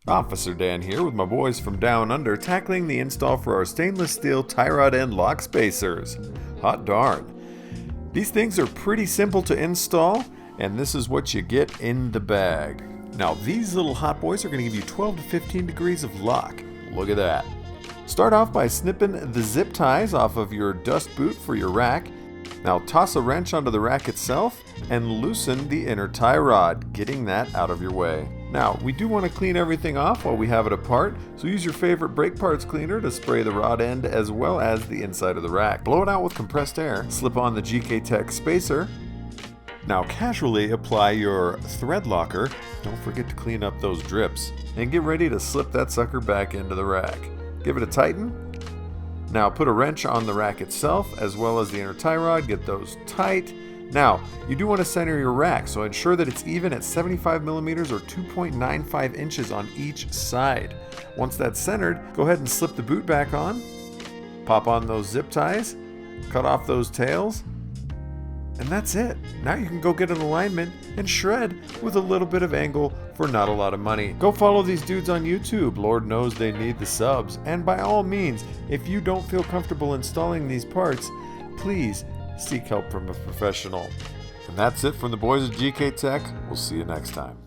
Officer Dan here with my boys from Down Under, tackling the install for our stainless steel tie rod end lock spacers. Hot darn. These things are pretty simple to install, and this is what you get in the bag. Now these little hot boys are going to give you 12 to 15 degrees of lock. Look at that. Start off by snipping the zip ties off of your dust boot for your rack. Now toss a wrench onto the rack itself and loosen the inner tie rod, getting that out of your way. Now, we do want to clean everything off while we have it apart, so use your favorite brake parts cleaner to spray the rod end as well as the inside of the rack. Blow it out with compressed air, slip on the GKTech spacer. Now casually apply your thread locker, don't forget to clean up those drips, and get ready to slip that sucker back into the rack. Give it a tighten. Now put a wrench on the rack itself as well as the inner tie rod, get those tight. Now, you do want to center your rack, so ensure that it's even at 75 millimeters or 2.95 inches on each side. Once that's centered, go ahead and slip the boot back on, pop on those zip ties, cut off those tails, and that's it. Now you can go get an alignment and shred with a little bit of angle for not a lot of money. Go follow these dudes on YouTube. Lord knows they need the subs. And by all means, if you don't feel comfortable installing these parts, please seek help from a professional. And that's it from the boys at GKTech. We'll see you next time.